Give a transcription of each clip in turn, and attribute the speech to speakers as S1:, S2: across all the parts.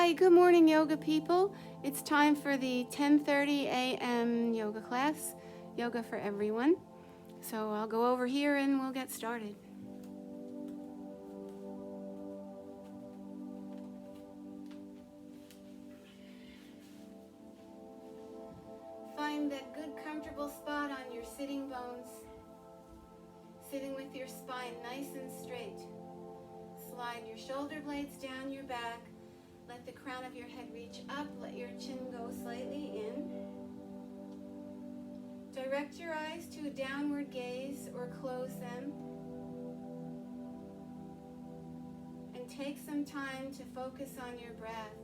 S1: Hi, good morning, yoga people. It's time for the 10:30 a.m. yoga class, Yoga for Everyone. So I'll go over here and we'll get started. Find that good, comfortable spot on your sitting bones, sitting with your spine nice and straight. Slide your shoulder blades down your back. Let the crown of your head reach up. Let your chin go slightly in. Direct your eyes to a downward gaze or close them. And take some time to focus on your breath.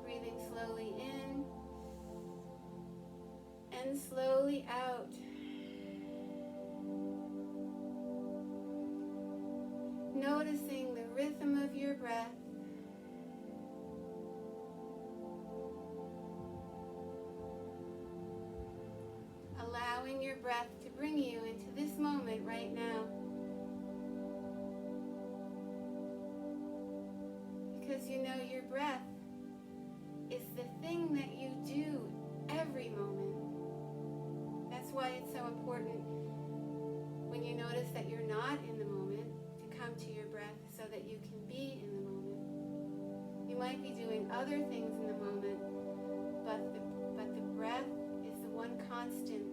S1: Breathing slowly in and slowly out. Noticing the rhythm of your breath. Allowing your breath to bring you into this moment right now. Because you know your breath is the thing that you do every moment. That's why it's so important when you notice that you're not in the moment to come to your breath so that you can be in the moment. You might be doing other things in the moment, but the breath is the one constant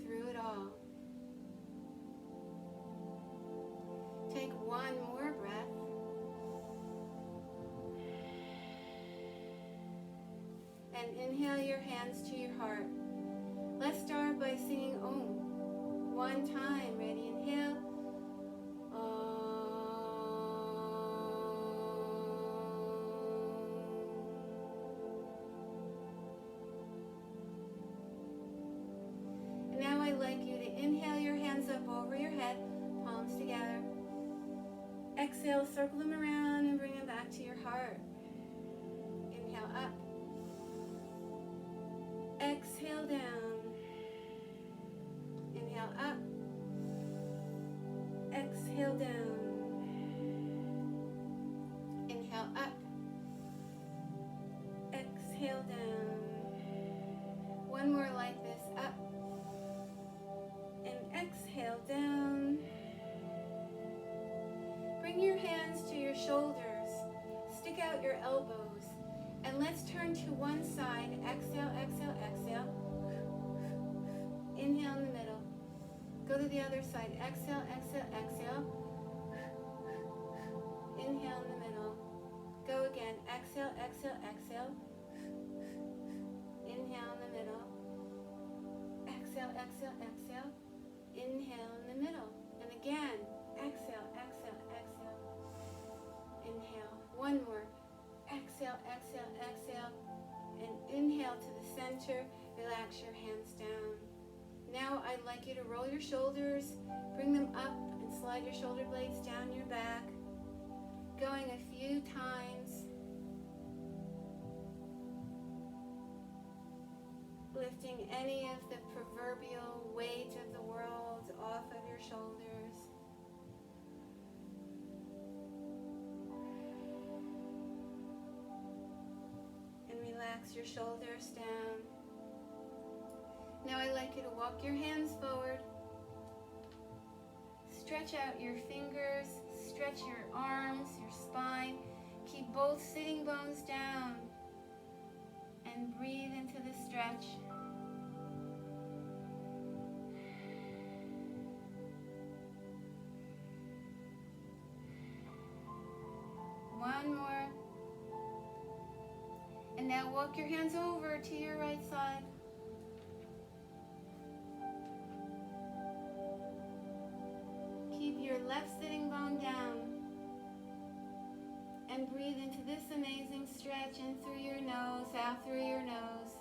S1: through it all. Take one more breath. And inhale your hands to your heart. Let's start by singing Om. One time. Ready? Inhale. And now I'd like you to inhale your hands up over your head, palms together. Exhale, circle them around and bring them back to your heart. Inhale up. Exhale down. Inhale up. Exhale down. Inhale up. Exhale down. One more like this. Up. And exhale down. Bring your hands to your shoulders. Stick out your elbows. And let's turn to one side. Exhale, exhale, exhale. Inhale in the middle. Go to the other side. Exhale, exhale, exhale. Inhale in the middle. Go again. Exhale, exhale, exhale. Inhale in the middle. Exhale, exhale, exhale. Inhale in the middle. And again. Exhale, exhale, exhale. Inhale. One more. Exhale, exhale, exhale, and inhale to the center. Relax your hands down. Now I'd like you to roll your shoulders, bring them up, and slide your shoulder blades down your back. Going a few times. Lifting any of the proverbial weight of the world off of your shoulders. Relax your shoulders down. Now I'd like you to walk your hands forward. Stretch out your fingers, stretch your arms, your spine. Keep both sitting bones down and breathe into the stretch. One more. And now walk your hands over to your right side. Keep your left sitting bone down. And breathe into this amazing stretch in through your nose, out through your nose.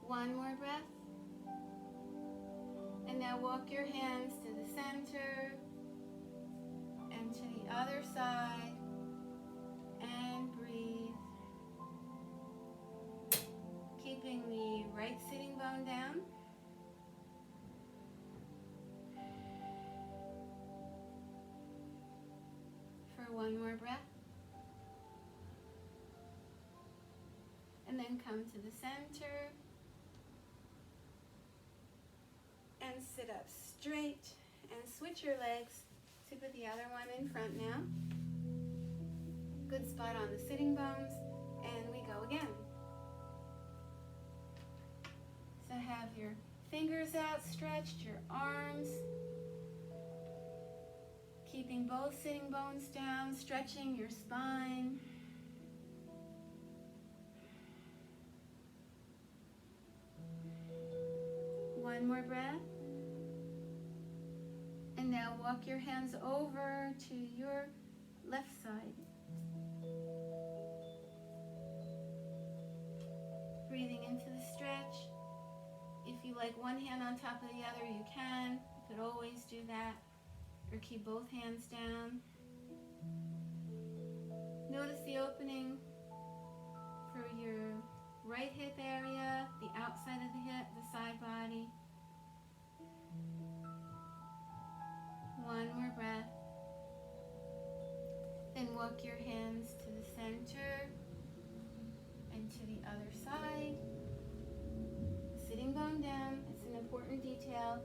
S1: One more breath. And now walk your hands to the center and to the other side and breathe. Keeping the right sitting bone down One more breath. And then come to the center. And sit up straight. And switch your legs to put the other one in front now. Good spot on the sitting bones. And we go again. So have your fingers outstretched, your arms. Keeping both sitting bones down, stretching your spine. One more breath. And now walk your hands over to your left side. Breathing into the stretch. If you like one hand on top of the other, you can. You could always do that. Or keep both hands down. Notice the opening for your right hip area, the outside of the hip, the side body. One more breath. Then walk your hands to the center and to the other side. Sitting bone down, it's an important detail.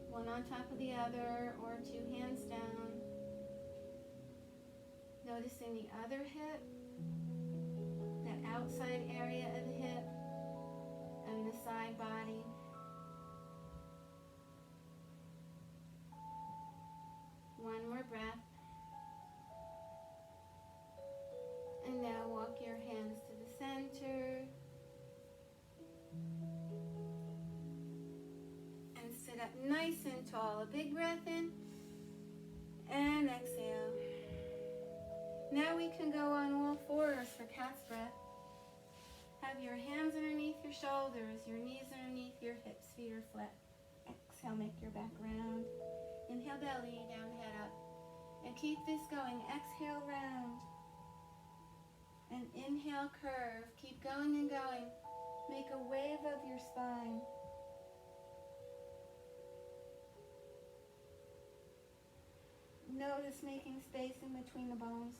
S1: One on top of the other or two hands down. Noticing the other hip, that outside area of the hip, and the side body. One more breath. And now walk your hands to the center. And sit up nice and tall. A big breath in. And exhale. Now we can go on all fours for cat's breath. Have your hands underneath your shoulders, your knees underneath your hips, feet are flat. Exhale, make your back round. Inhale, belly, down, head up. And keep this going. Exhale, round. And inhale, curve. Keep going and going. Make a wave of your spine. Notice making space in between the bones.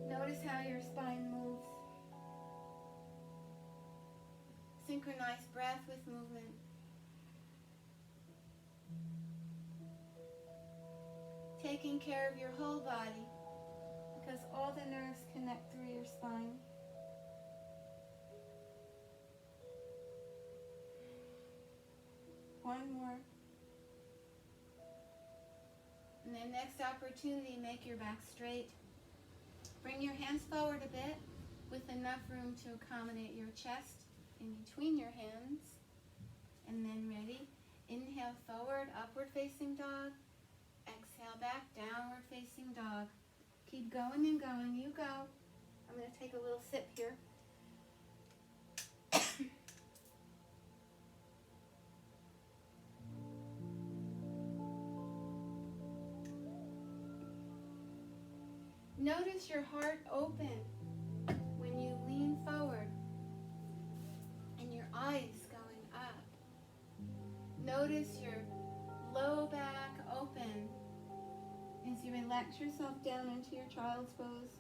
S1: Notice how your spine moves. Synchronize breath with movement. Taking care of your whole body because all the nerves connect through your spine. One more. And then next opportunity, make your back straight. Bring your hands forward a bit with enough room to accommodate your chest in between your hands. And then ready. Inhale forward, upward facing dog. Exhale back, downward facing dog. Keep going and going. You go. I'm going to take a little sip here. Notice your heart open when you lean forward and your eyes going up. Notice your low back open as you relax yourself down into your child's pose.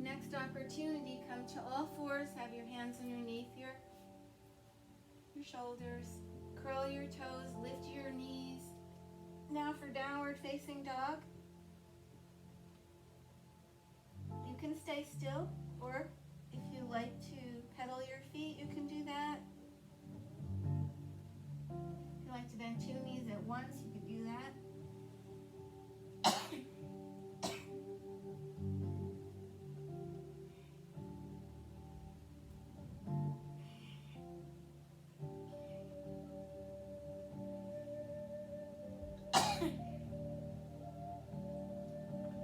S1: Next opportunity, come to all fours, have your hands underneath your shoulders, curl your toes, lift your knees. Now for downward facing dog. You can stay still, or if you like to pedal your feet, you can do that. If you like to bend two knees at once, you can do that.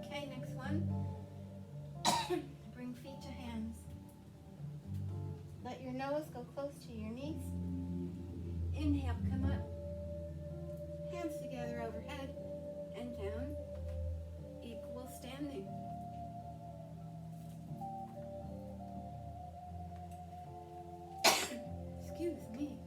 S1: Okay, next one. Bring feet to hands. Let your nose go close to your knees. Inhale, come up. Hands together overhead. and down, equal standing. Excuse me.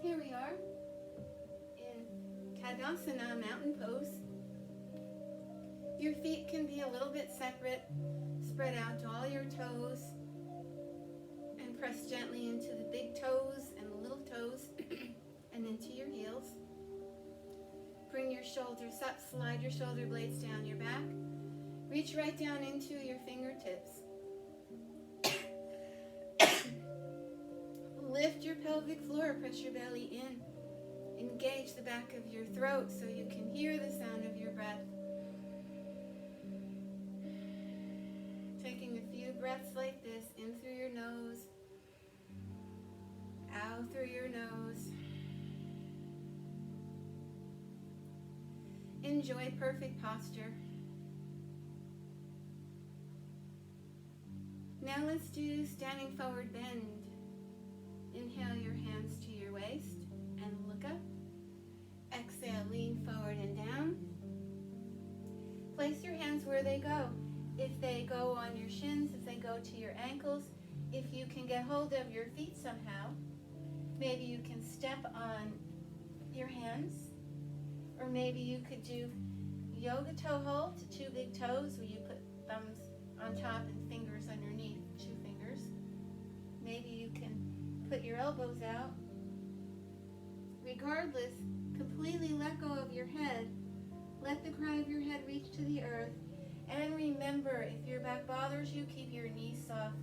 S1: Here we are in Tadasana, mountain pose. Your feet can be a little bit separate. Spread out to all your toes and press gently into the big toes and the little toes and into your heels. Bring your shoulders up, slide your shoulder blades down your back. Reach right down into your fingertips. Lift your pelvic floor, press your belly in. Engage the back of your throat so you can hear the sound of your breath. Taking a few breaths like this, in through your nose, out through your nose. Enjoy perfect posture. Now let's do standing forward bend. Inhale your hands to your waist and look up. Exhale, lean forward and down. Place your hands where they go. If they go on your shins, if they go to your ankles, if you can get hold of your feet somehow, maybe you can step on your hands, or maybe you could do yoga toe hold to two big toes where you put thumbs on top and fingers underneath, two fingers. Maybe you can put your elbows out. Regardless, completely let go of your head. Let the crown of your head reach to the earth. And remember, if your back bothers you, keep your knees soft.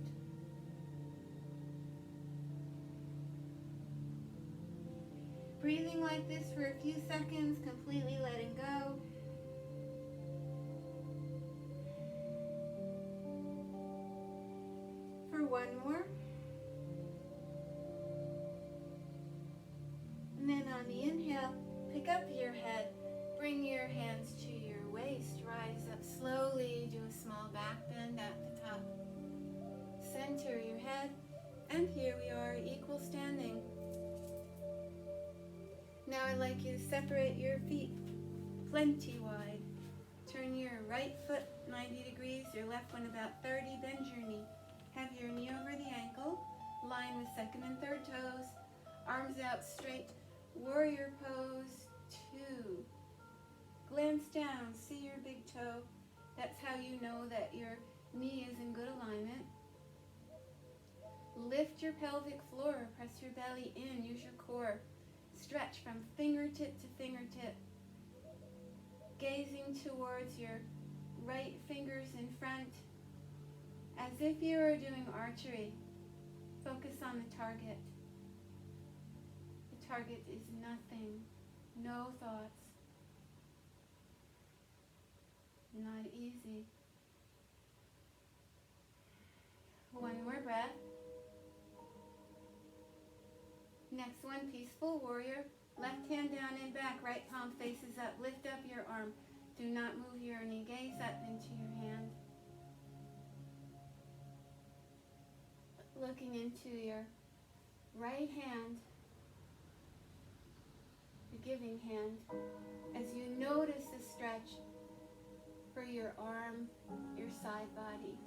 S1: Breathing like this for a few seconds, completely letting go. For one more. And then on the inhale, pick up your head. Bring your hands to your waist. Rise up slowly. Do a small back bend at the top. Center your head. And here we are, equal standing. Now I'd like you to separate your feet plenty wide. Turn your right foot 90 degrees, your left one about 30. Bend your knee. Have your knee over the ankle. Line the second and third toes. Arms out straight. Warrior pose 2. Glance down. See your big toe. That's how you know that your knee is in good alignment. Lift your pelvic floor. Press your belly in. Use your core. Stretch from fingertip to fingertip. Gazing towards your right fingers in front. As if you were doing archery. Focus on the target. The target is nothing. No thoughts. Not easy. One more breath. Next one, peaceful warrior. Left hand down and back, right palm faces up. Lift up your arm. Do not move your knee. Gaze up into your hand. Looking into your right hand, the giving hand, as you notice the stretch for your arm, your side body.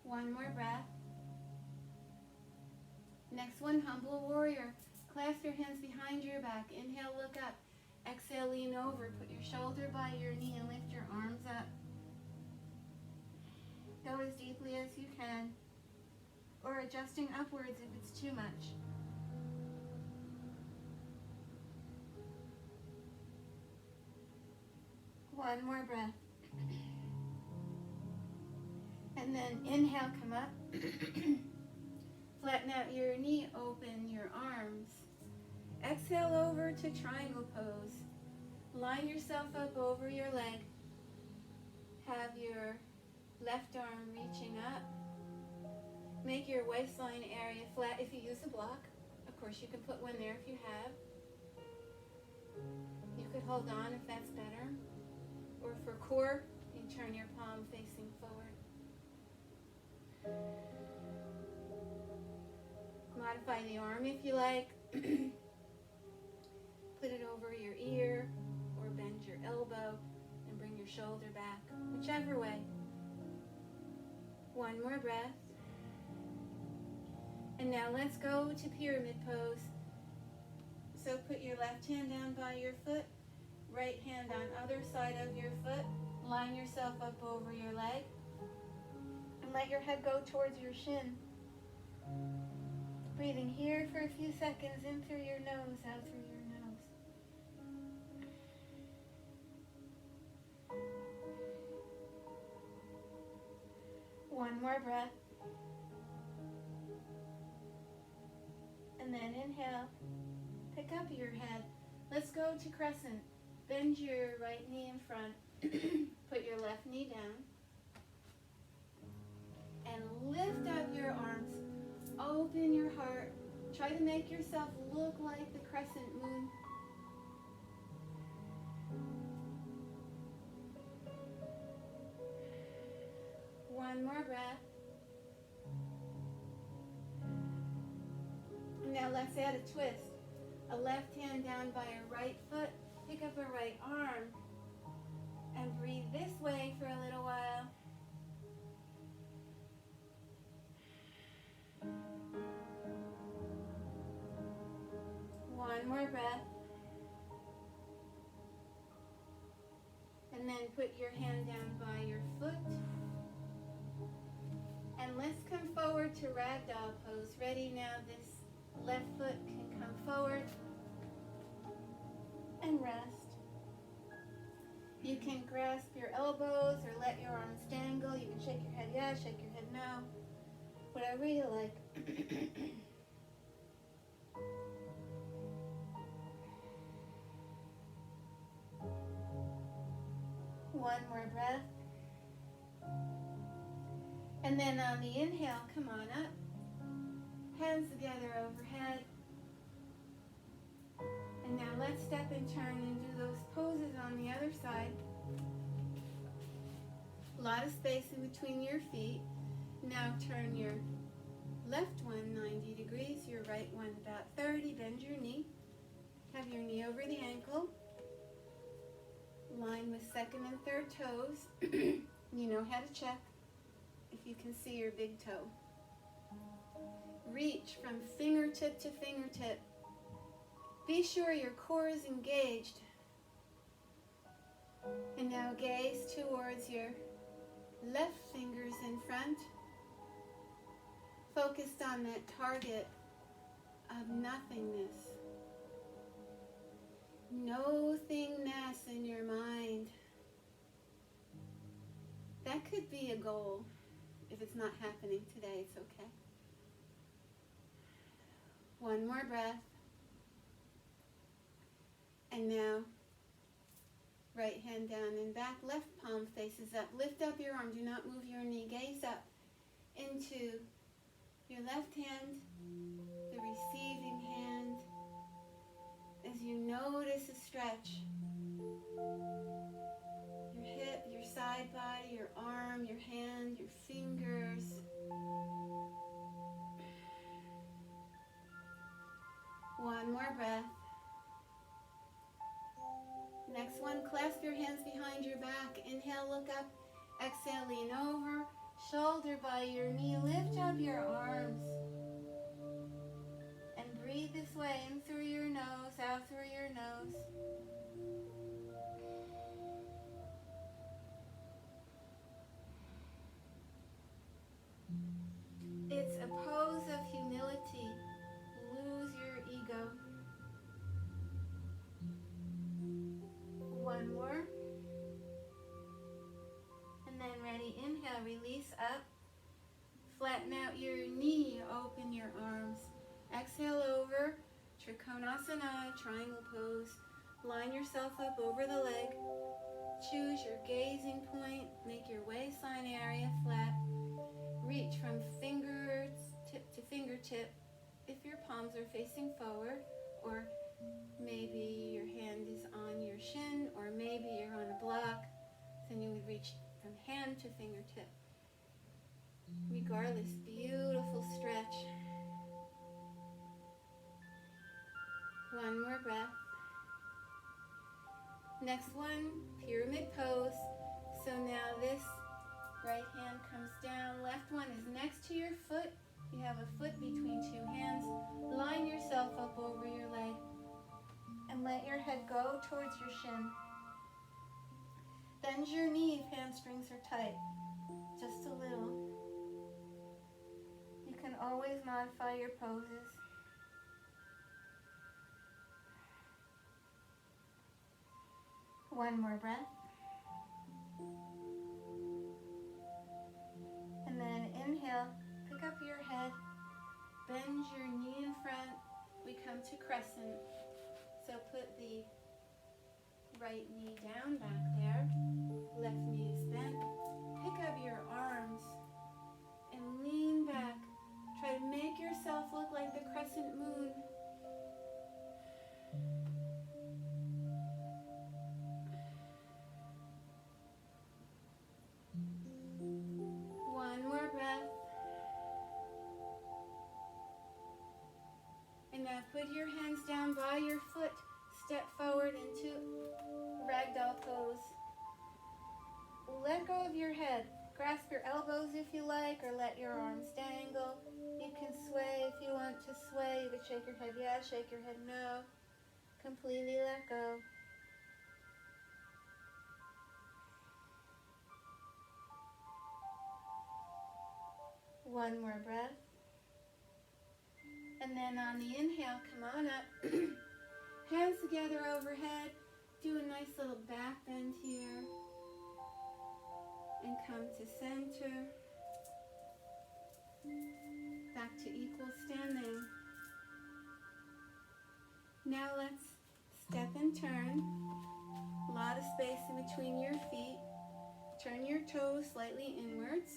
S1: One more breath. Next one, humble warrior. Clasp your hands behind your back. Inhale, look up. Exhale, lean over. Put your shoulder by your knee and lift your arms up. Go as deeply as you can, or adjusting upwards if it's too much. One more breath. And then inhale, come up. Flatten out your knee, open your arms. Exhale over to triangle pose. Line yourself up over your leg. Have your left arm reaching up. Make your waistline area flat if you use a block. Of course, you can put one there if you have. You could hold on if that's better. Or for core, you turn your palm facing forward. Modify the arm if you like. Put it over your ear or bend your elbow and bring your shoulder back, whichever way. One more breath. And now let's go to pyramid pose. So put your left hand down by your foot, right hand on other side of your foot. Line yourself up over your leg and let your head go towards your shin. Breathing here for a few seconds, in through your nose, out through your nose. One more breath. And then inhale, pick up your head. Let's go to crescent. Bend your right knee in front. Put your left knee down. And lift up your arms. Open your heart. Try to make yourself look like the crescent moon. One more breath. Now let's add a twist. A left hand down by a right foot. Pick up a right arm. And breathe this way for a little while. One more breath. And then put your hand down by your foot. And let's come forward to ragdoll pose. Ready? Now this left foot can come forward and rest. You can grasp your elbows or let your arms dangle. You can shake your head yes, shake your head no. Whatever you like. One more breath. And then on the inhale, come on up. Hands together overhead. And now let's step and turn and do those poses on the other side. A lot of space in between your feet. Now turn your left one 90 degrees, your right one about 30. Bend your knee. Have your knee over the ankle. Line with second and third toes. You know how to check if you can see your big toe. Reach from fingertip to fingertip. Be sure your core is engaged. And now gaze towards your left fingers in front. Focused on that target of nothingness. No thingness in your mind. That could be a goal. If it's not happening today, it's okay. One more breath. And now, right hand down and back, left palm faces up. Lift up your arm, do not move your knee. Gaze up into your left hand, the receiving hand, as you notice a stretch. Your hip, your side body, your arm, your hand, your fingers. One more breath. Next one, clasp your hands behind your back. Inhale, look up. Exhale, lean over. Shoulder by your knee. Lift up your arms. And breathe this way, in through your nose, out through your nose. It's a pose of humility. Lose your ego. One more. And then ready, inhale, release up. Flatten out your knee, open your arms. Exhale over, Trikonasana, triangle pose. Line yourself up over the leg. Choose your gazing point. Make your waistline area flat. Reach from fingertip to fingertip if your palms are facing forward, or maybe your hand is on your shin, or maybe you're on a block. to fingertip. Regardless, beautiful stretch. One more breath. Next one, pyramid pose. So now this right hand comes down, left one is next to your foot. You have a foot between two hands. Line yourself up over your leg and let your head go towards your shin. Bend your knee if hamstrings are tight, just a little. You can always modify your poses. One more breath. And then inhale, pick up your head, bend your knee in front. We come to crescent. So put the right knee down back there. Left knee is bent. Pick up your arms and lean back. Try to make yourself look like the crescent moon. One more breath. And now put your hands down by your foot. Step forward into ragdoll pose. Let go of your head. Grasp your elbows if you like, or let your arms dangle. You can sway if you want to sway. You could shake your head yes, shake your head no. Completely let go. One more breath. And then on the inhale, come on up. Hands together overhead. Do a nice little back bend here. And come to center. Back to equal standing. Now let's step and turn. A lot of space in between your feet. Turn your toes slightly inwards.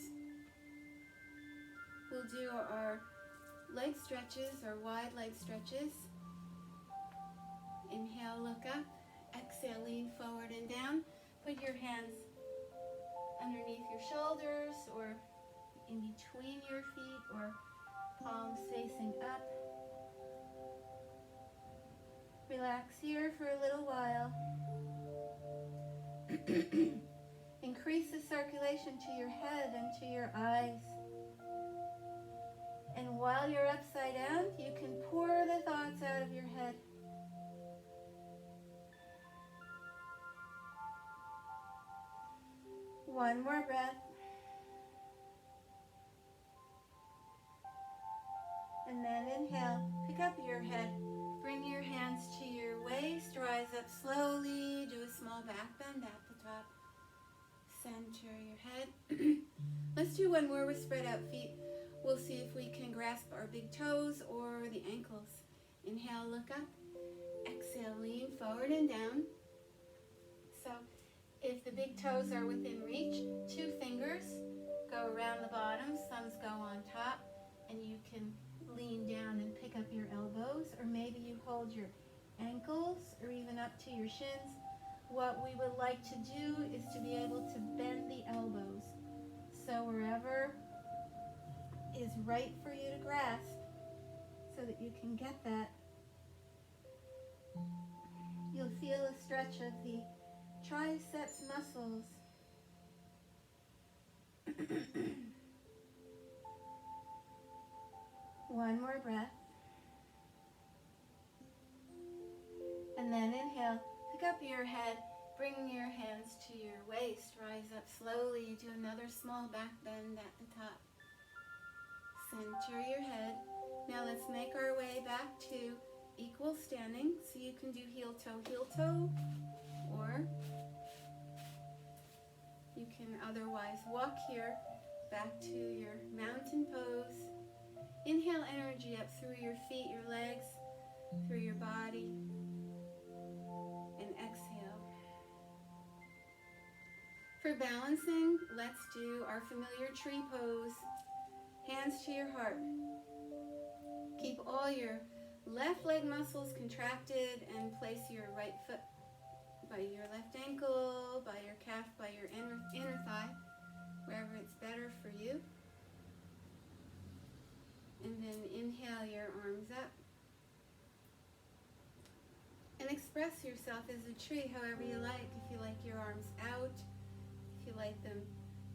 S1: We'll do our leg stretches, or wide leg stretches. Inhale, look up. Exhale, lean forward and down. Put your hands underneath your shoulders or in between your feet, or palms facing up. Relax here for a little while. Increase the circulation to your head and to your eyes. And while you're upside down, you can pour the thoughts out of your head. One more breath. And then inhale, pick up your head. Bring your hands to your waist, rise up slowly, do a small back bend at the top. Center your head. Let's do one more with spread out feet. We'll see if we can grasp our big toes or the ankles. Inhale, look up. Exhale, lean forward and down. So if the big toes are within reach, 2 fingers go around the bottom, thumbs go on top, and you can lean down and pick up your elbows, or maybe you hold your ankles or even up to your shins. What we would like to do is to be able to bend the elbows. So wherever is right for you to grasp, so that you can get that. You'll feel a stretch of the triceps muscles. One more breath. And then inhale, pick up your head, bring your hands to your waist, rise up slowly, do another small back bend at the top. Center your head. Now let's make our way back to equal standing. So you can do heel toe, or you can otherwise walk here back to your mountain pose. Inhale energy up through your feet, your legs, through your body, and exhale. For balancing, let's do our familiar tree pose. Hands to your heart. Keep all your left leg muscles contracted and place your right foot by your left ankle, by your calf, by your inner thigh. wherever it's better for you. And then inhale your arms up. And express yourself as a tree however you like. If you like your arms out, if you like them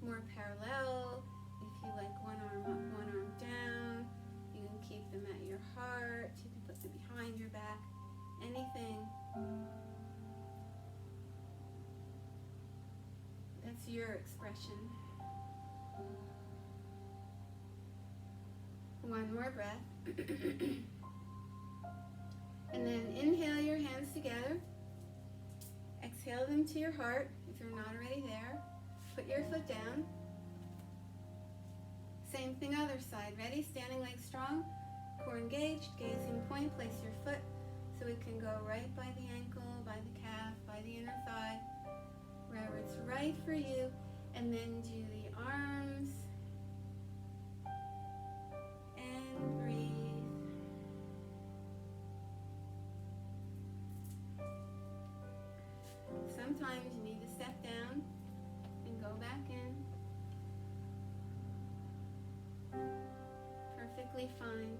S1: more parallel, if you like one arm up, one arm down, you can keep them at your heart, you can put them behind your back, anything. That's your expression. One more breath. And then inhale your hands together. Exhale them to your heart if you're not already there. Put your foot down. Same thing other side. Ready? Standing legs strong. Core engaged. Gaze in point. Place your foot so it can go right by the ankle, by the calf, by the inner thigh, wherever it's right for you. And then do the arms. And breathe. Sometimes you need to step down and go back in. Perfectly fine.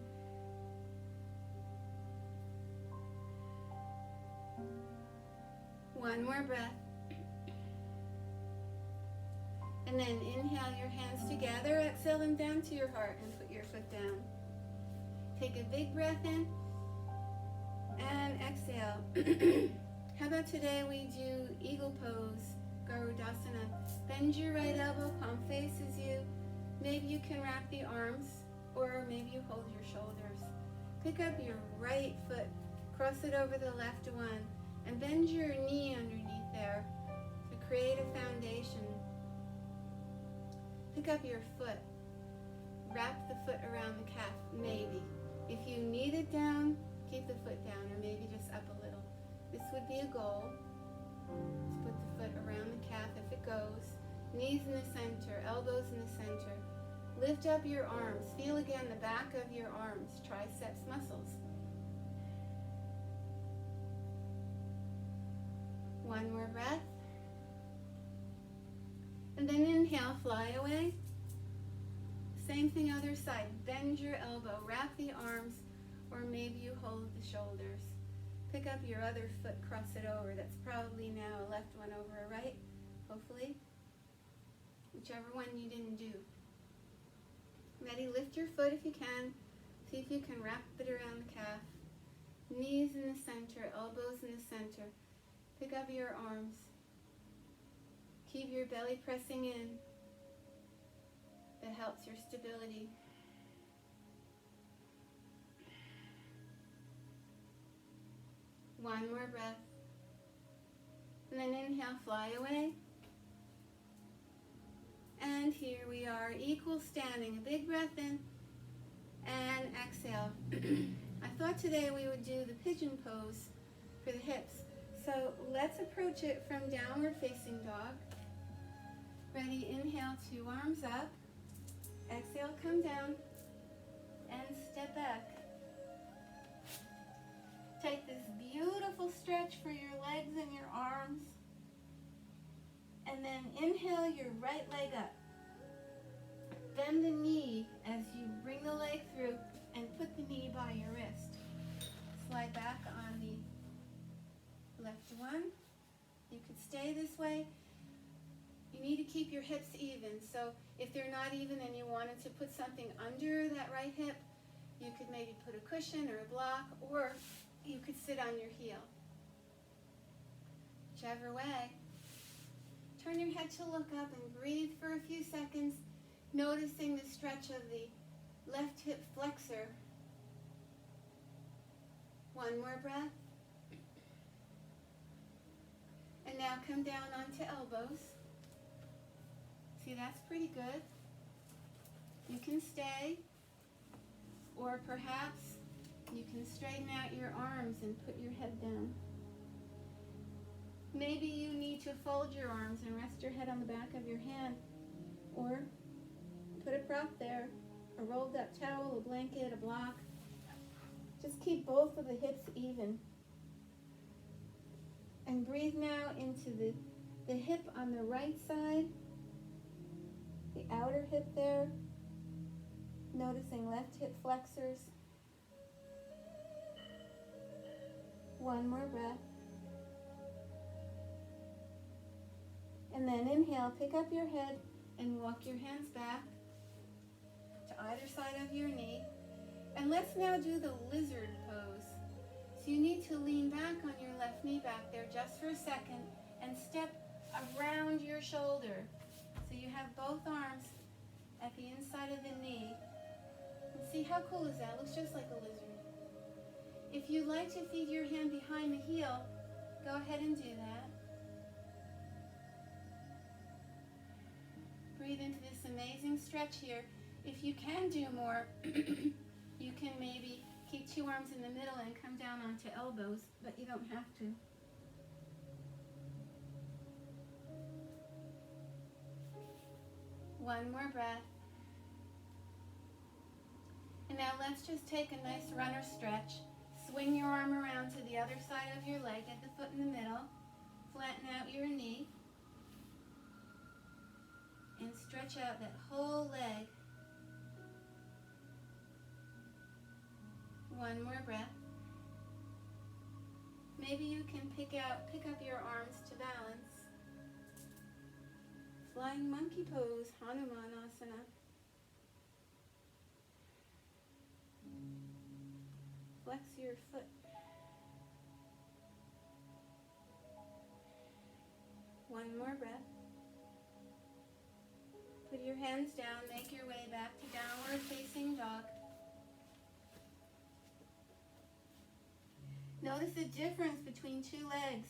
S1: One more breath. And then inhale your hands together, exhale them down to your heart and put your foot down. Take a big breath in and exhale. How about today we do eagle pose, Garudasana. Bend your right elbow, palm faces you. Maybe you can wrap the arms, or maybe you hold your shoulders. Pick up your right foot, cross it over the left one, and bend your knee underneath there to create a foundation. Pick up your foot, wrap the foot around the calf, maybe. If you need it down, keep the foot down, or maybe just up a little. This would be a goal, to put the foot around the calf if it goes. Knees in the center, elbows in the center. Lift up your arms. Feel again the back of your arms, triceps muscles. One more breath. And then inhale, fly away. Same thing other side. Bend your elbow, wrap the arms, or maybe you hold the shoulders. Pick up your other foot, cross it over. That's probably now a left one over a right, hopefully. Whichever one you didn't do. Ready? Lift your foot if you can. See if you can wrap it around the calf. Knees in the center, elbows in the center. Pick up your arms. Keep your belly pressing in. That helps your stability. One more breath. And then inhale, fly away. And here we are, equal standing. A big breath in and exhale. I thought today we would do the pigeon pose for the hips. So let's approach it from downward facing dog. Ready? Inhale, 2 arms up. Exhale, come down and step back. Take this beautiful stretch for your legs and your arms. And then inhale your right leg up. Bend the knee as you bring the leg through and put the knee by your wrist. Slide back on the left one. You could stay this way. You need to keep your hips even. So if they're not even and you wanted to put something under that right hip, you could maybe put a cushion or a block, or you could sit on your heel. Whichever way. Turn your head to look up and breathe for a few seconds, noticing the stretch of the left hip flexor. One more breath. And now come down onto elbows. See, that's pretty good. You can stay, or perhaps you can straighten out your arms and put your head down. Maybe you need to fold your arms and rest your head on the back of your hand, or put a prop there, a rolled up towel, a blanket, a block. Just keep both of the hips even. And breathe now into the hip on the right side the outer hip there. Noticing left hip flexors. One more breath. And then inhale, pick up your head and walk your hands back to either side of your knee. And let's now do the lizard pose. So you need to lean back on your left knee back there just for a second and step around your shoulder. So you have both arms at the inside of the knee. And see how cool is that? Looks just like a lizard. If you'd like to feed your hand behind the heel, go ahead and do that. Breathe into this amazing stretch here. If you can do more, you can maybe keep two arms in the middle and come down onto elbows, but you don't have to. One more breath. And now let's just take a nice runner stretch. Swing your arm around to the other side of your leg, get the foot in the middle. Flatten out your knee. And stretch out that whole leg. One more breath. Maybe you can pick up your arms to balance. Flying monkey pose, Hanumanasana. Flex your foot. One more breath. Put your hands down, make your way back to downward facing dog. Notice the difference between two legs.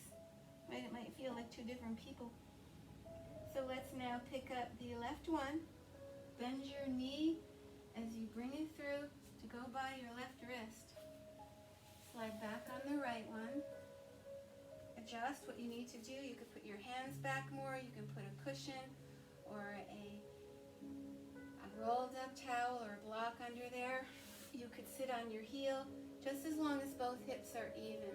S1: Right? It might feel like two different people. So let's now pick up the left one. Bend your knee as you bring it through to go by your left wrist. Slide back on the right one. Adjust what you need to do. You could put your hands back more. You can put a cushion or a rolled up towel or a block under there. You could sit on your heel just as long as both hips are even.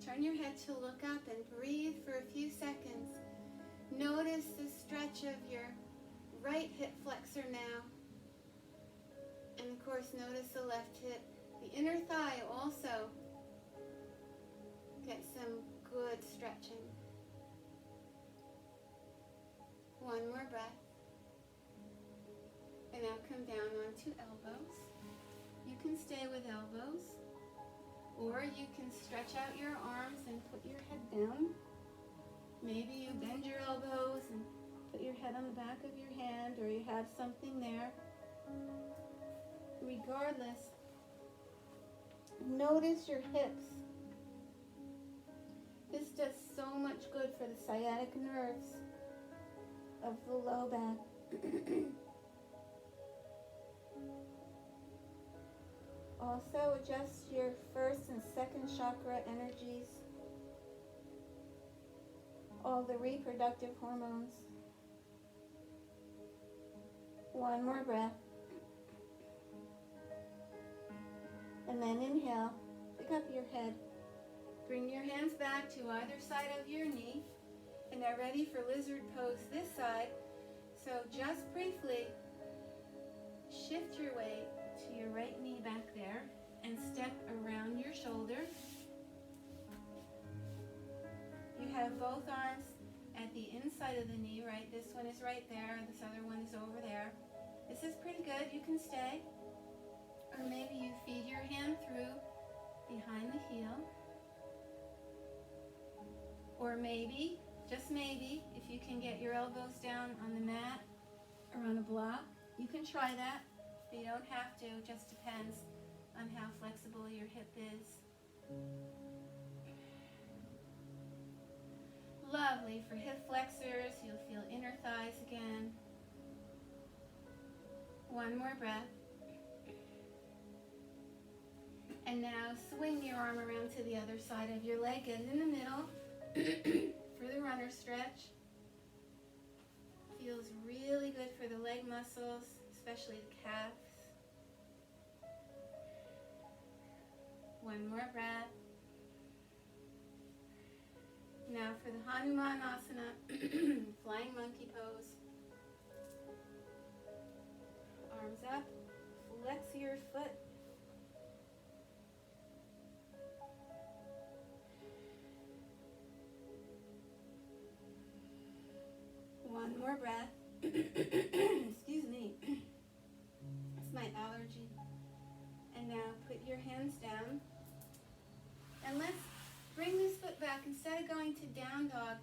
S1: Turn your head to look up and breathe for a few seconds. Notice the stretch of your right hip flexor now. And of course, notice the left hip. The inner thigh also get some good stretching. One more breath. And now come down onto elbows. You can stay with elbows, or you can stretch out your arms and put your head down. Maybe you bend your elbows and put your head on the back of your hand, or you have something there. Regardless, notice your hips. This does so much good for the sciatic nerves of the low back. Also, adjust your first and second chakra energies, all the reproductive hormones. One more breath. And then inhale, pick up your head. Bring your hands back to either side of your knee. And now ready for lizard pose this side. So just briefly, shift your weight to your right knee back there and step around your shoulder. You have both arms at the inside of the knee, right? This one is right there, this other one is over there. This is pretty good, you can stay. Or maybe you feed your hand through behind the heel. Or maybe, just maybe, if you can get your elbows down on the mat or on a block, you can try that. But you don't have to, it just depends on how flexible your hip is. Lovely. For hip flexors, you'll feel inner thighs again. One more breath. And now swing your arm around to the other side of your leg. Get in the middle for the runner stretch. Feels really good for the leg muscles, especially the calves. One more breath. Now for the Hanumanasana, flying monkey pose. Arms up, flex your foot. One more breath. Excuse me. It's my allergy. And now put your hands down. And let's bring this foot back. Instead of going to down dog,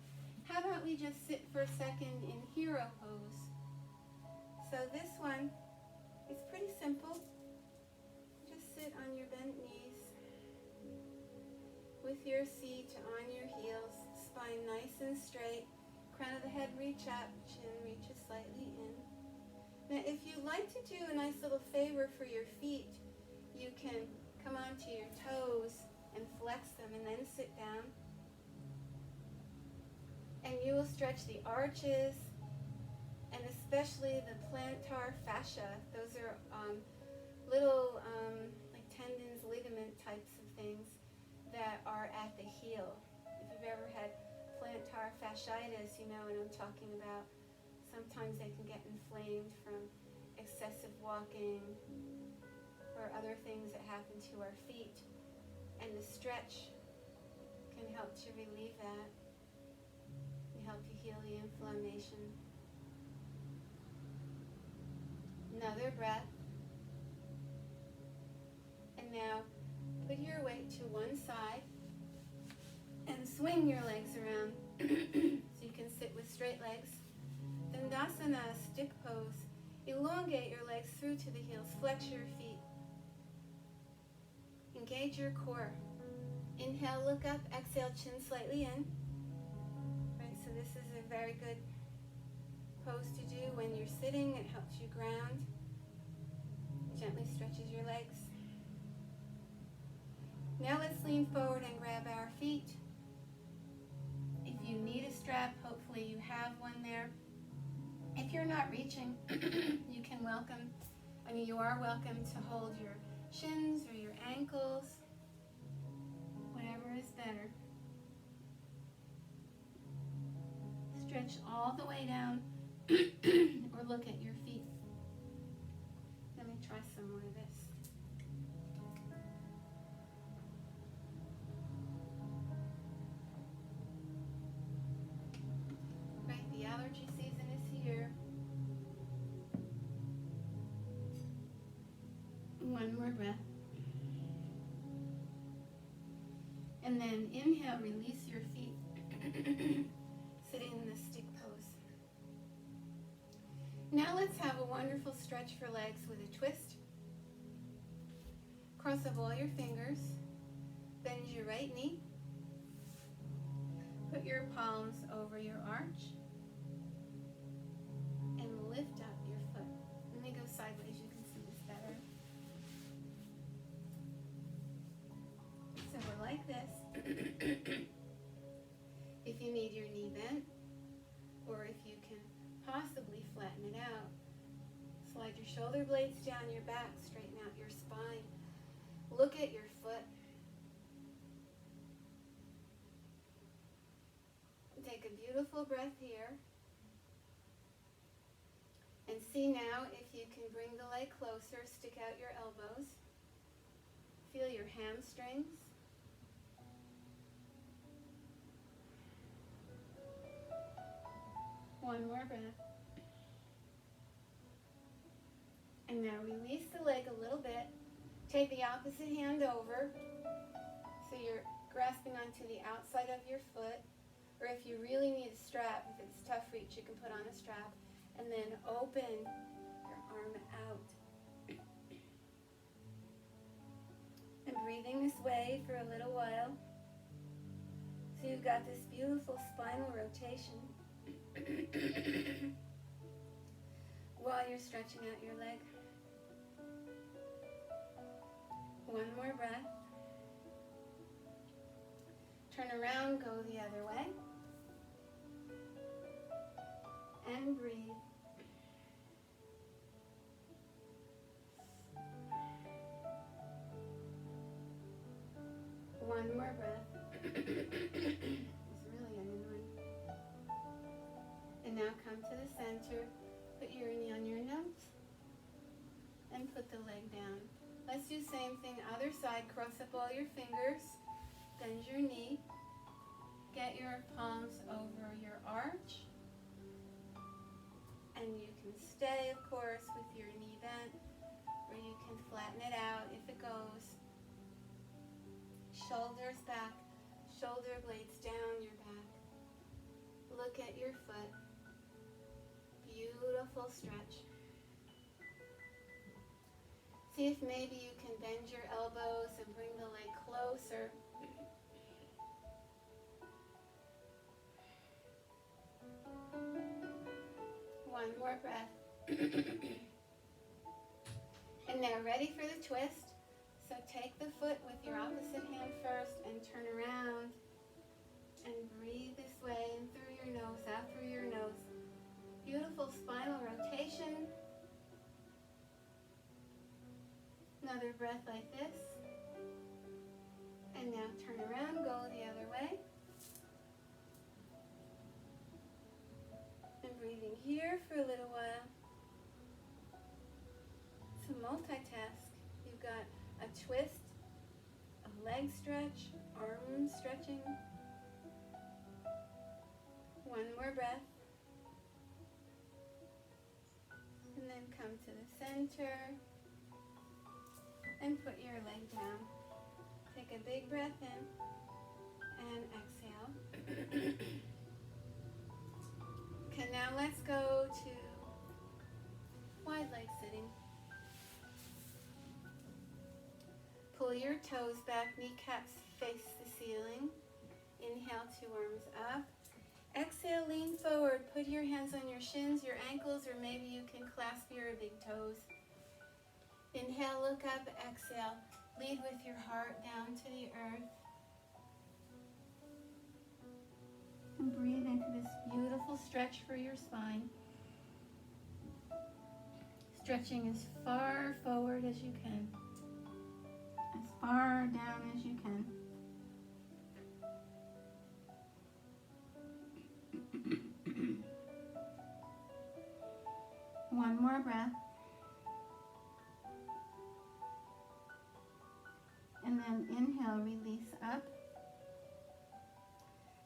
S1: how about we just sit for a second in hero pose? So this one is pretty simple. Just sit on your bent knees with your seat on your heels, spine nice and straight, crown of the head reach up, chin reaches slightly in. Now if you'd like to do a nice little favor for your feet, you can come onto your toes and flex them and then sit down. And you will stretch the arches and especially the plantar fascia. Those are little like tendons, ligament types of things that are at the heel. If you've ever had plantar fasciitis, you know what I'm talking about. Sometimes they can get inflamed from excessive walking or other things that happen to our feet. And the stretch can help to relieve that and help to heal the inflammation. Another breath. And now put your weight to one side and swing your legs around so you can sit with straight legs. Dandasana, stick pose. Elongate your legs through to the heels. Flex your feet. Engage your core. Inhale, look up. Exhale, chin slightly in. Right, so this is a very good pose to do when you're sitting. It helps you ground. Gently stretches your legs. Now let's lean forward and grab our feet. If you need a strap, hopefully you have one there. If you're not reaching, you are welcome to hold your shins or your ankles, whatever is better. Stretch all the way down or look at your feet. Let me try some more of this. Right, the allergy season is here. One more breath. And then inhale, release your feet. Sitting in the stick pose. Now let's have a wonderful stretch for legs with a twist. Cross up all your fingers. Bend your right knee. Put your palms over your arch. And lift up your foot. Let me go sideways, you can see this better. So we're like this. If you need your knee bent, or if you can possibly flatten it out, slide your shoulder blades down your back, straighten out your spine. Look at your foot. Take a beautiful breath here. And see now if you can bring the leg closer, stick out your elbows. Feel your hamstrings. One more breath. And now release the leg a little bit. Take the opposite hand over. So you're grasping onto the outside of your foot. Or if you really need a strap, if it's tough reach, you can put on a strap. And then open your arm out. And breathing this way for a little while. So you've got this beautiful spinal rotation. While you're stretching out your leg. One more breath. Turn around, go the other way. And breathe. One more breath. It's really And now come to the center. Put your knee on your nose. And put the leg down. Let's do same thing, other side. Cross up all your fingers. Bend your knee. Get your palms over your arch. And you can stay, of course, with your knee bent, or you can flatten it out if it goes. Shoulders back, shoulder blades down your back. Look at your foot. Beautiful stretch. See if maybe you can bend your elbows and bring the leg closer. One more breath. And now ready for the twist. So take the foot with your opposite hand first and turn around. And breathe this way in through your nose, out through your nose. Beautiful spinal rotation. Another breath like this. And now turn around, go the other way. And breathing here for a little while. To multitask, you've got a twist, a leg stretch, arm stretching. One more breath. And then come to the center and put your leg down. Take a big breath in and exhale. Okay, now let's go to wide leg sitting. Pull your toes back, kneecaps face the ceiling. Inhale, 2 arms up. Exhale, lean forward. Put your hands on your shins, your ankles, or maybe you can clasp your big toes. Inhale, look up, exhale. Lead with your heart down to the earth. And breathe into this beautiful stretch for your spine. Stretching as far forward as you can. As far down as you can. One more breath. And then inhale, release up.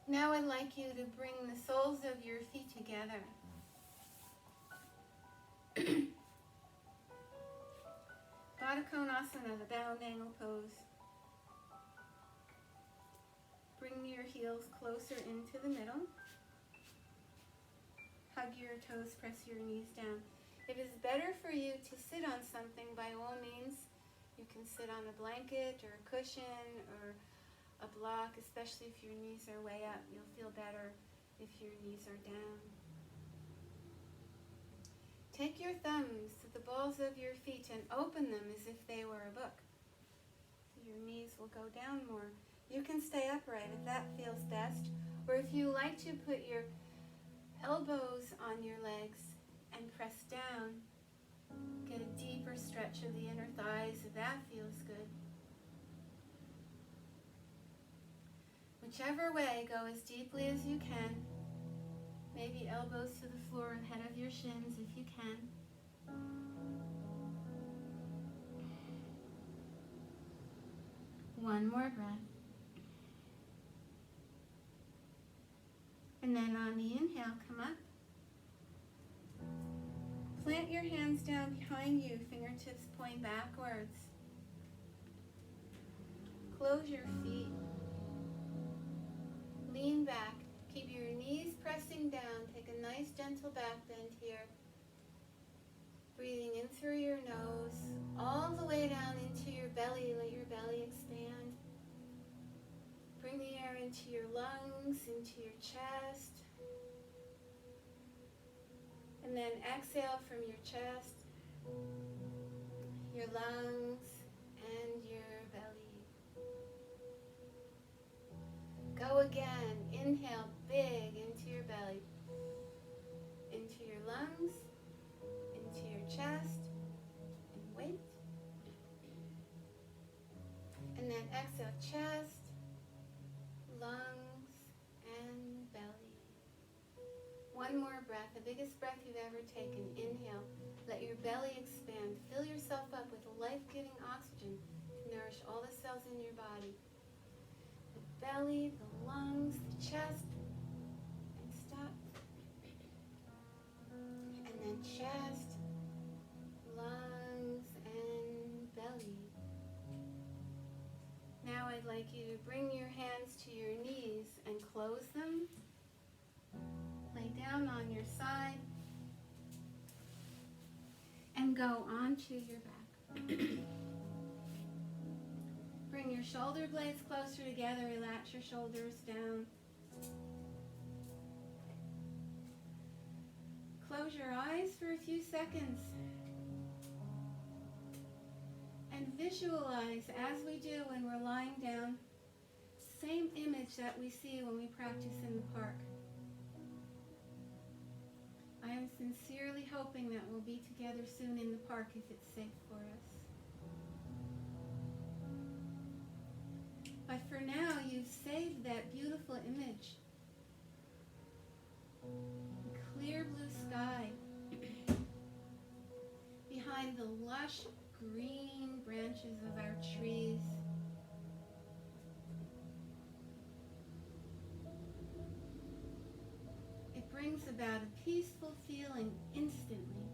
S1: Now I'd like you to bring the soles of your feet together. Baddha Konasana, the bound angle pose. Bring your heels closer into the middle. Hug your toes, press your knees down. If it's better for you to sit on something, by all means, you can sit on a blanket or a cushion or a block, especially if your knees are way up. You'll feel better if your knees are down. Take your thumbs to the balls of your feet and open them as if they were a book. So your knees will go down more. You can stay upright if that feels best, or if you like to put your elbows on your legs and press down, get a deeper stretch of the inner thighs if that feels good. Whichever way, go as deeply as you can. Maybe elbows to the floor and head of your shins if you can. One more breath. And then on the inhale, come up. Plant your hands down behind you, fingertips point backwards. Close your feet. Lean back. Keep your knees pressing down. Take a nice gentle back bend here. Breathing in through your nose, all the way down into your belly. Let your belly expand. Bring the air into your lungs, into your chest. And then exhale from your chest, your lungs, and your belly. Go again. Inhale big into your belly, into your lungs, into your chest, and wait. And then exhale, chest, lungs, and belly. One more breath, the biggest breath you've ever taken. Inhale. Let your belly expand. Fill yourself up with life-giving oxygen to nourish all the cells in your body. The belly, the lungs, the chest. And stop. And then chest, lungs, and belly. Now I'd like you to bring your hands to your knees and close them. Lay down on your side and go onto your back. Bring your shoulder blades closer together. Relax your shoulders down. Close your eyes for a few seconds. And visualize, as we do when we're lying down, same image that we see when we practice in the park. I am sincerely hoping that we'll be together soon in the park if it's safe for us. But for now, you've saved that beautiful image. Clear blue sky behind the lush green branches of our trees. It brings about a peaceful feeling instantly.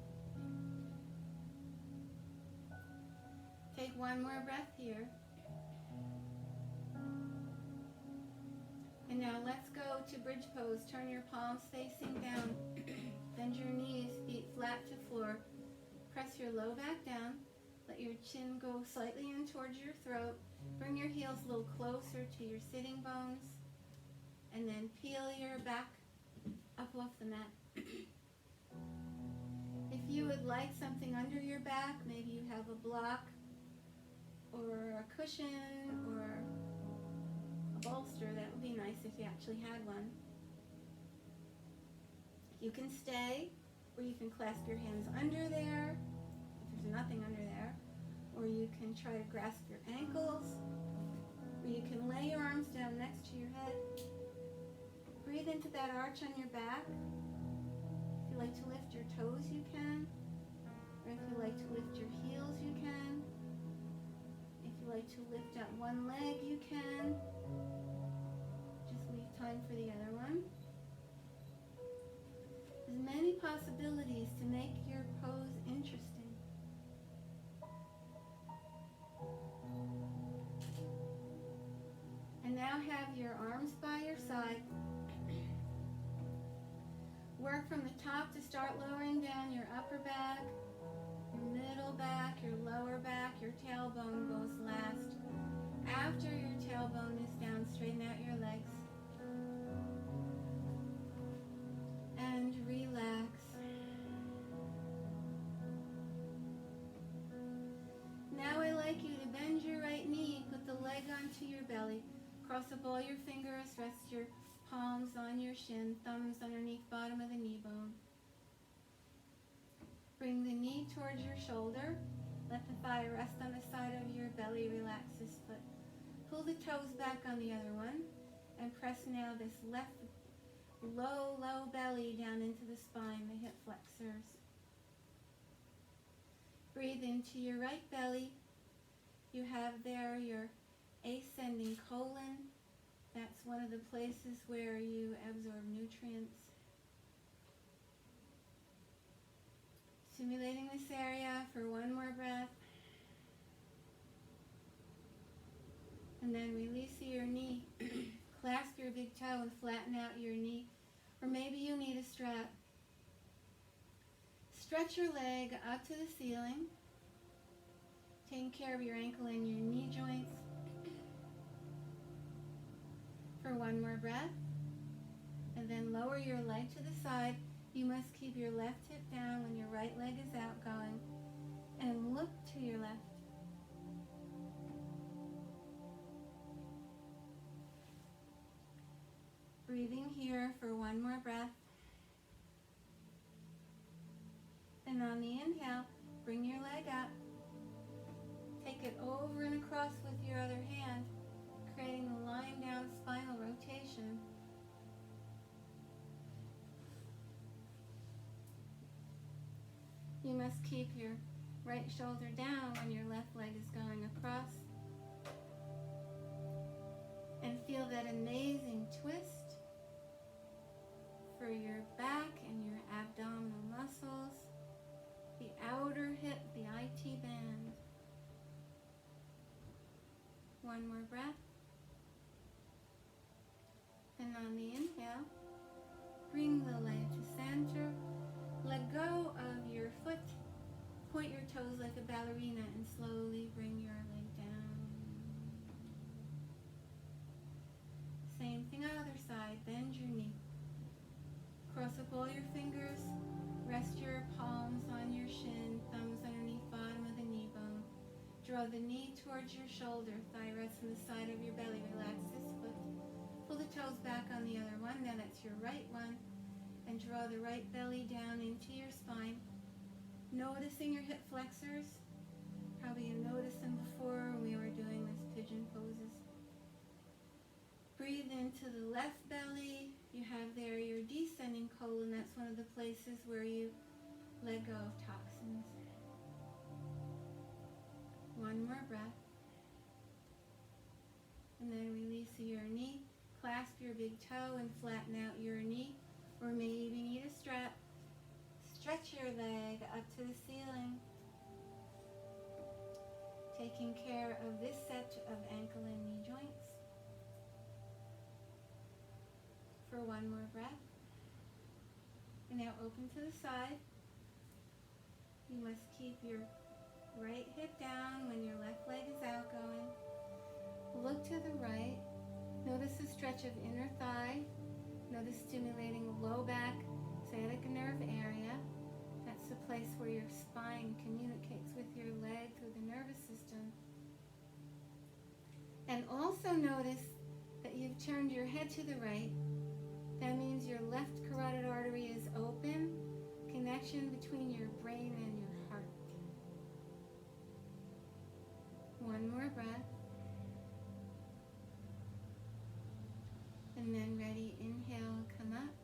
S1: Take one more breath here. And now let's go to bridge pose. Turn your palms facing down. Bend your knees, feet flat to floor. Press your low back down. Let your chin go slightly in towards your throat. Bring your heels a little closer to your sitting bones. And then peel your back up off the mat. If you would like something under your back, maybe you have a block or a cushion or a bolster, that would be nice if you actually had one. You can stay, or you can clasp your hands under there, if there's nothing under there, or you can try to grasp your ankles, or you can lay your arms down next to your head. Breathe into that arch on your back. If you like to lift your toes, you can. Or if you like to lift your heels, you can. If you like to lift up one leg, you can. Just leave time for the other one. There's many possibilities to make your pose interesting. And now have your arms by your side. Work from the top to start lowering down your upper back, your middle back, your lower back. Your tailbone goes last. After your tailbone is down, straighten out your legs. And relax. Now I'd like you to bend your right knee, put the leg onto your belly. Cross up all your fingers, rest your palms on your shin, thumbs underneath bottom of the knee bone. Bring the knee towards your shoulder. Let the thigh rest on the side of your belly. Relax this foot. Pull the toes back on the other one and press now this left low belly down into the spine, the hip flexors. Breathe into your right belly. You have there your ascending colon. That's one of the places where you absorb nutrients. Simulating this area for one more breath. And then release your knee. Clasp your big toe and flatten out your knee. Or maybe you need a strap. Stretch your leg up to the ceiling. Taking care of your ankle and your knee joints. For one more breath. And then lower your leg to the side. You must keep your left hip down when your right leg is outgoing. And look to your left. Breathing here for one more breath. And on the inhale, bring your leg up. Take it over and across with your other hand, creating a lying down spinal rotation. must keep your right shoulder down when your left leg is going across. And feel that amazing twist for your back and your abdominal muscles, the outer hip, the IT band. One more breath. And on the inhale, bring the leg to center. Let go of your foot. Point your toes like a ballerina and slowly bring your leg down. Same thing other side. Bend your knee. Cross up all your fingers. Rest your palms on your shin, thumbs underneath bottom of the knee bone. Draw the knee towards your shoulder. Thigh rests on the side of your belly. Relax this foot. Pull the toes back on the other one. Now that's your right one. And draw the right belly down into your spine. Noticing your hip flexors. Probably you noticed them before when we were doing this pigeon poses. Breathe into the left belly. You have there your descending colon. That's one of the places where you let go of toxins. One more breath. And then release your knee. Clasp your big toe and flatten out your knee. Or maybe you need a strap. Stretch your leg up to the ceiling. Taking care of this set of ankle and knee joints. For one more breath. And now open to the side. You must keep your right hip down when your left leg is outgoing. Look to the right. Notice the stretch of inner thigh. Notice stimulating low back, sciatic nerve area. That's the place where your spine communicates with your leg through the nervous system. And also notice that you've turned your head to the right. That means your left carotid artery is open, connection between your brain and your heart. One more breath. And then ready, inhale, come up.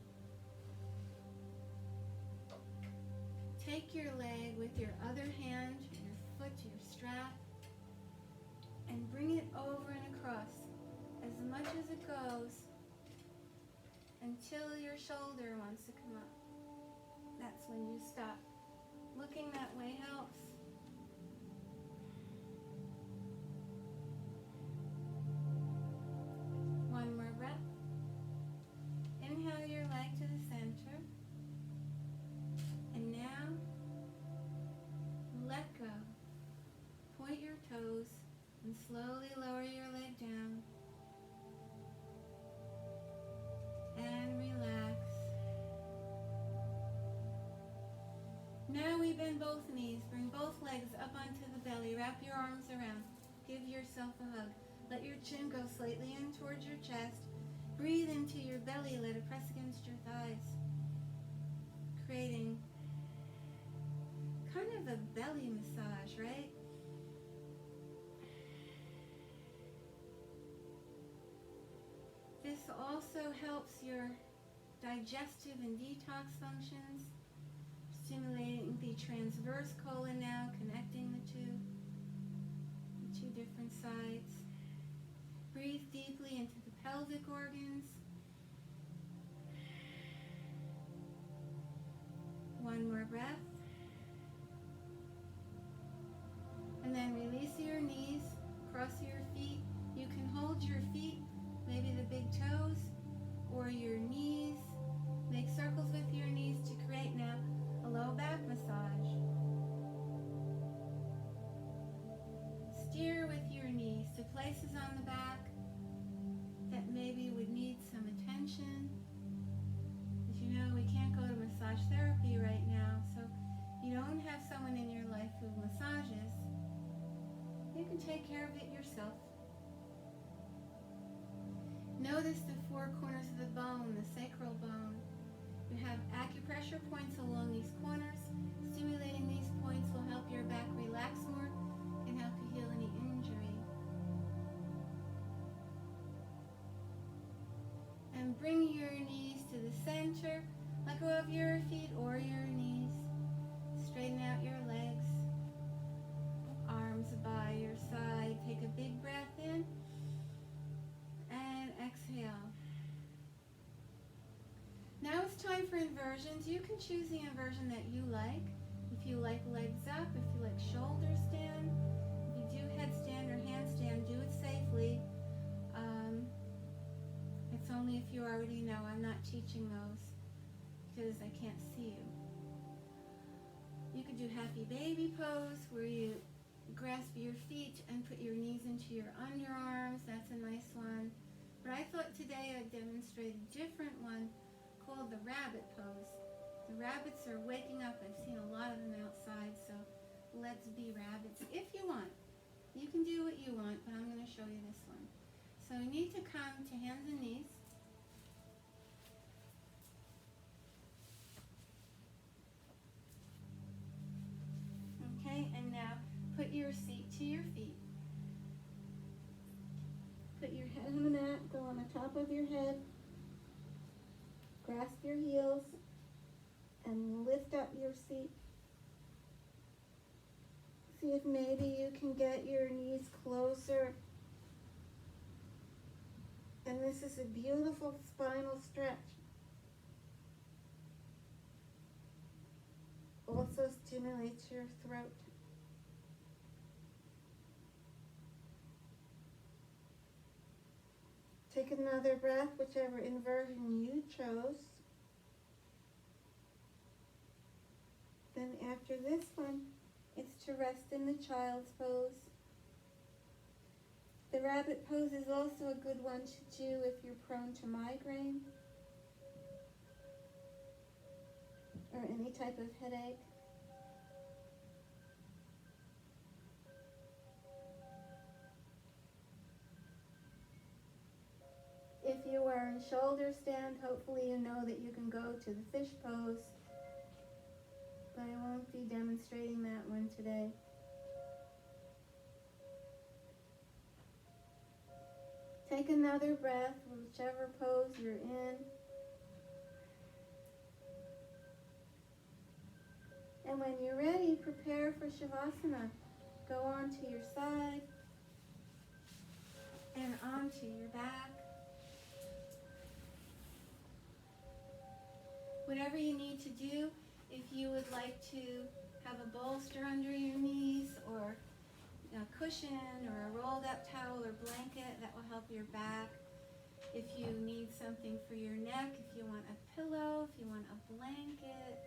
S1: Take your leg with your other hand, your foot, your strap, and bring it over and across as much as it goes until your shoulder wants to come up. That's when you stop. Looking that way helps. One more breath. Inhale your leg to the center. And now, let go. Point your toes and slowly lower your leg down. And relax. Now we bend both knees. Bring both legs up onto the belly. Wrap your arms around. Give yourself a hug. Let your chin go slightly in towards your chest. Breathe into your belly. Let it press against your thighs. Creating kind of a belly massage, right? This also helps your digestive and detox functions, stimulating the transverse colon now, connecting the two different sides. Breathe deeply into the pelvic organs. One more breath. And then release your knees, cross your feet. You can hold your feet, maybe the big toes, or your knees. Make circles with your knees to create now a low back massage. Steer with your knees to places on the back that maybe would need some attention. As you know, we can't go to massage therapy right now, so you don't have someone in your life who massages. You can take care of it yourself. Notice the four corners of the bone, the sacral bone. You have acupressure points along these corners. Stimulating these points will help your back relax more and help you heal any injury. And bring your knees to the center. Let go of your feet or your knees. Straighten out your legs, arms by your side. Take a big breath in and exhale. Now it's time for inversions. You can choose the inversion that you like. If you like legs up, if you like shoulder stand, if you do headstand or handstand, do it safely. It's only if you already know. I'm not teaching those because I can't see you. You could do happy baby pose where you grasp your feet and put your knees into your underarms. That's a nice one. But I thought today I'd demonstrate a different one called the rabbit pose. The rabbits are waking up. I've seen a lot of them outside, so let's be rabbits if you want. You can do what you want, but I'm going to show you this one. So you need to come to hands and knees. Okay, and now put your seat to your feet. Put your head on the mat, go on the top of your head. Grasp your heels and lift up your seat. See if maybe you can get your knees closer. And this is a beautiful spinal stretch. Also stimulates your throat. Take another breath, whichever inversion you chose. Then after this one, it's to rest in the child's pose. The rabbit pose is also a good one to do if you're prone to migraine or any type of headache. If you are in shoulder stand, hopefully you know that you can go to the fish pose, but I won't be demonstrating that one today. Take another breath, whichever pose you're in. And when you're ready, prepare for Shavasana. Go onto your side and onto your back. Whatever you need to do, if you would like to have a bolster under your knees or a cushion or a rolled up towel or blanket, that will help your back. If you need something for your neck, if you want a pillow, if you want a blanket,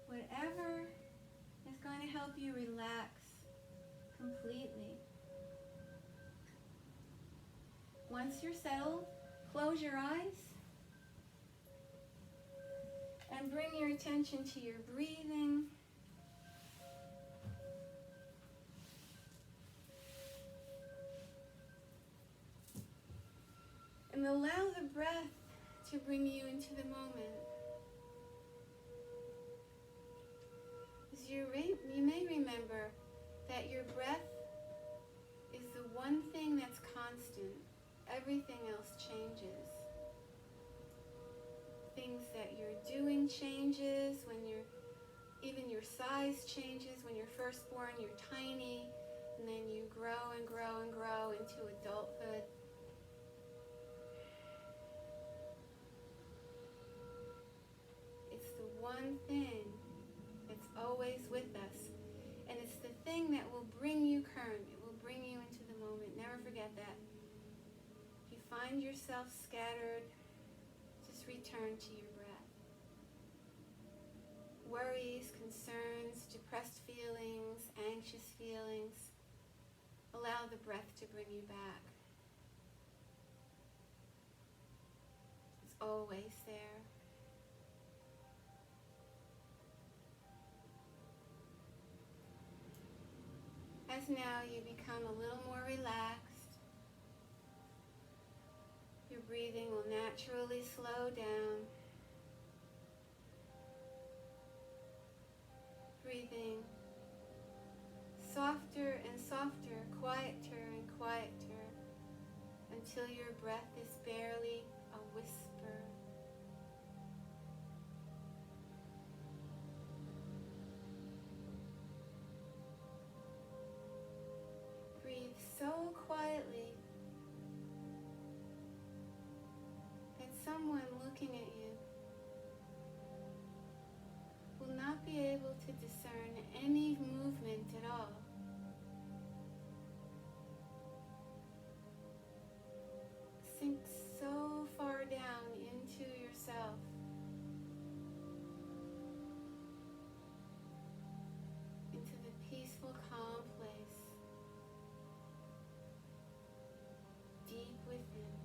S1: whatever is going to help you relax completely. Once you're settled, close your eyes and bring your attention to your breathing. And allow the breath to bring you into the moment. As you may remember that your breath is the one thing that's constant. Everything else changes. Things that you're doing changes, even your size changes. When you're first born, you're tiny, and then you grow and grow and grow into adulthood. It's the one thing that's always with us, and it's the thing that will bring you current. It will bring you into the moment. Never forget that. If you find yourself scattered, just return to your breath. Worries, concerns, depressed feelings, anxious feelings, allow the breath to bring you back. It's always there. As now you become a little more relaxed, your breathing will naturally slow down. Breathing softer and softer, quieter and quieter, until your breath is barely a whisper. so quietly that someone looking at you will not be able to discern any movement at all. Sink so far down into yourself. Into the peaceful, calm place. Deep within.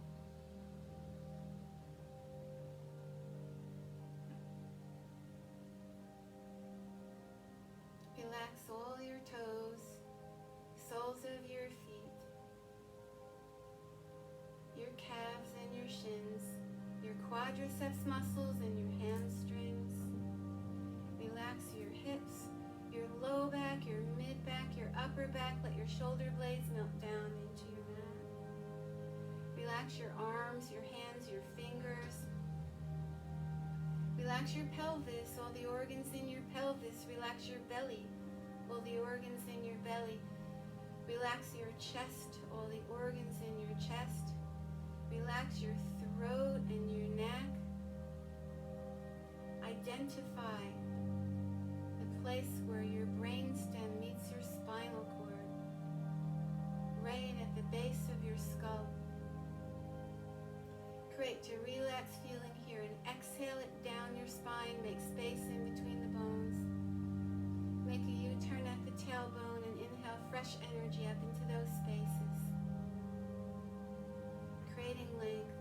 S1: Relax all your toes, soles of your feet, your calves and your shins, your quadriceps muscles and your hamstrings. Relax your hips, your low back, your mid back, your upper back. Let your shoulder blades melt down into your mat. Relax your arms, your hands, your fingers. Relax your pelvis, all the organs in your pelvis. Relax your belly, all the organs in your belly. Relax your chest, all the organs in your chest. Relax your throat and your neck. Identify the place where your brainstem meets your spinal cord, right at the base of your skull. Create a relaxed feeling here and exhale it down your spine. Make space in between the bones. Make a U-turn at the tailbone and inhale fresh energy up into those spaces. Creating length,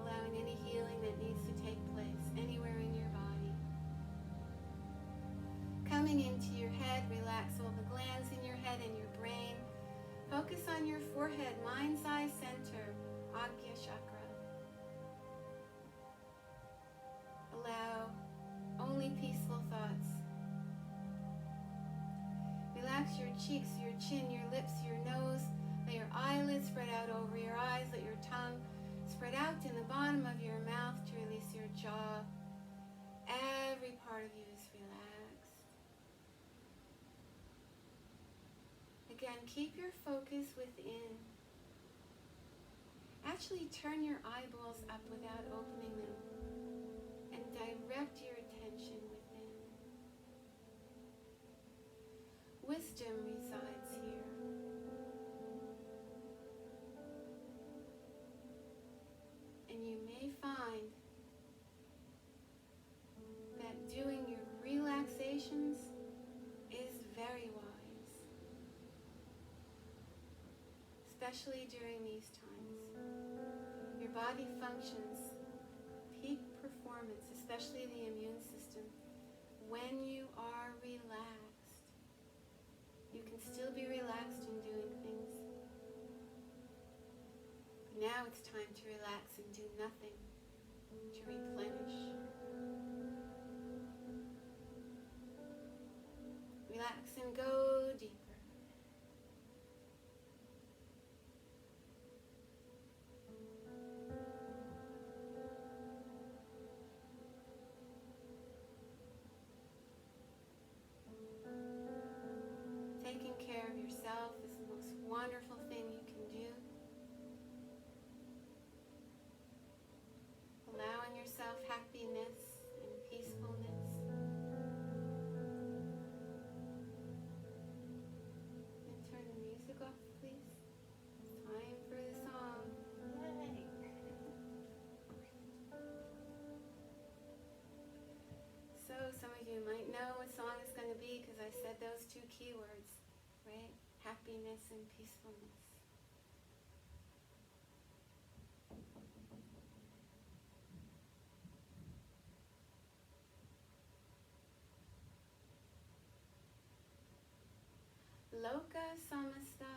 S1: allowing any healing that needs to take place anywhere in your body. Coming into your head, relax all the glands in your head and your brain. Focus on your forehead, mind's eye center, Agya chakra. Allow only peaceful thoughts. Relax your cheeks, your chin, your lips, your nose. Let your eyelids spread out over your eyes. Let your tongue spread out in the bottom of your mouth to release your jaw. Every part of you is relaxed. Again, keep your focus within. Actually, turn your eyeballs up without opening them and direct your attention within. Wisdom resides here. And you may find that doing your relaxations is very wise, especially during these times. Your body functions peak performance, especially the immune system, when you are relaxed. You can still be relaxed in doing things. But now it's time to relax and do nothing, to replenish. Relax and go deeper. Taking care of yourself is the most wonderful thing you can do. Allowing yourself happiness and peacefulness. And turn the music off, please. It's time for the song. Yay! So some of you might know what song it's going to be because I said those two keywords, right? Happiness and peacefulness. Loka samasta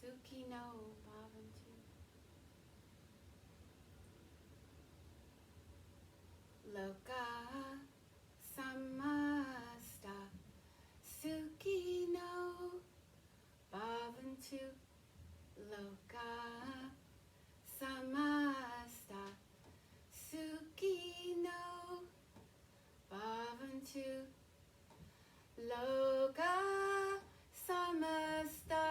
S1: sukhino bhavantu. Loka samasta sukhino bhavantu. Loka samasta sukhino bhavantu. Loka samasta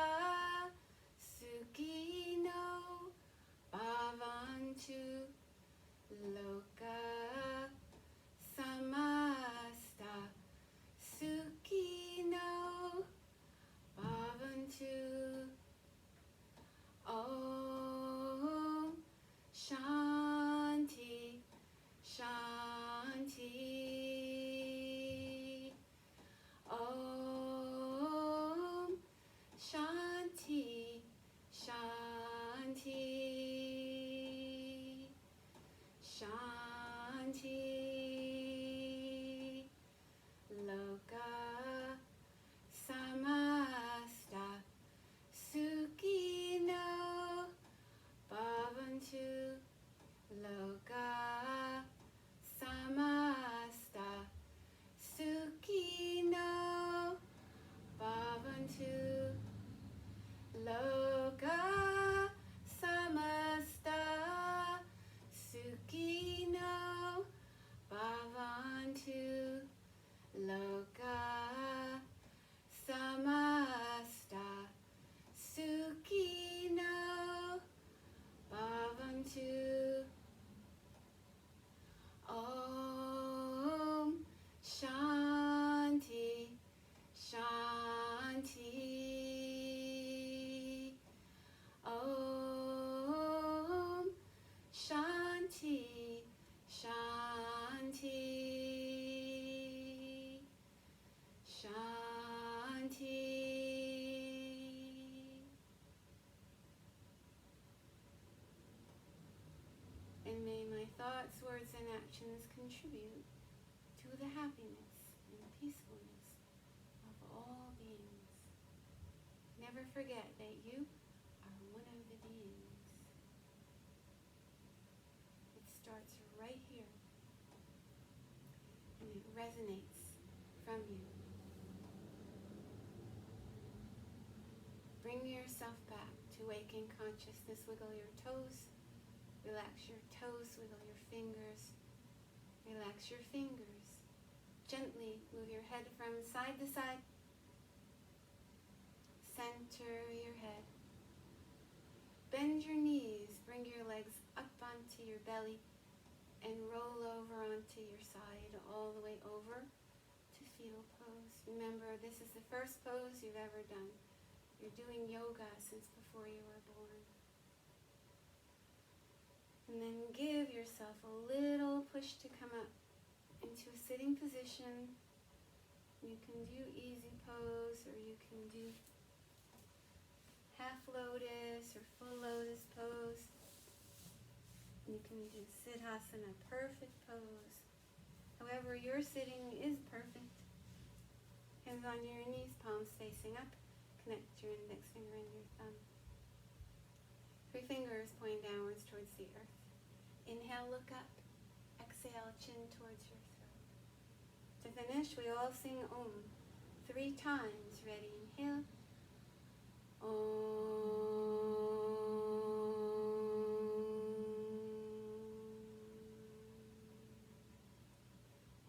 S1: Loka samasta sukino bhavantu. Loka samasta sukino bhavantu. Om Shanti Shanti. Om Shanti Shanti. Shanti. And may my thoughts, words, and actions contribute to the happiness and peacefulness of all beings. Never forget that you are one of the beings. It starts right here, and it resonates from you. Bring yourself back to waking consciousness. Wiggle your toes. Relax your toes. Wiggle your fingers. Relax your fingers. Gently move your head from side to side. Center your head. Bend your knees. Bring your legs up onto your belly and roll over onto your side all the way over to fetal pose. Remember, this is the first pose you've ever done. You're doing yoga since before you were born. And then give yourself a little push to come up into a sitting position. You can do easy pose, or you can do half lotus or full lotus pose. You can do Siddhasana, perfect pose. However you're sitting is perfect. Hands on your knees, palms facing up. Connect your index finger and your thumb. 3 fingers pointing downwards towards the earth. Inhale, look up. Exhale, chin towards your throat. To finish, we all sing Om 3 times. Ready? Inhale. Om.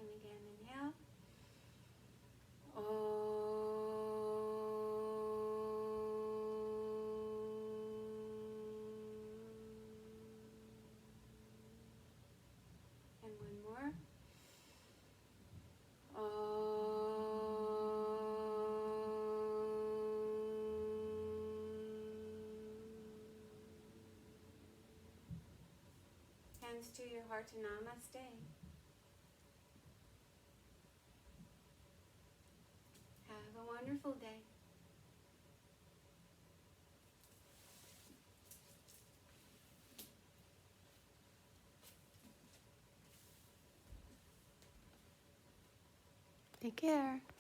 S1: And again, inhale. Om. And one more. Hands to your heart and namaste. Have a wonderful day. Take care.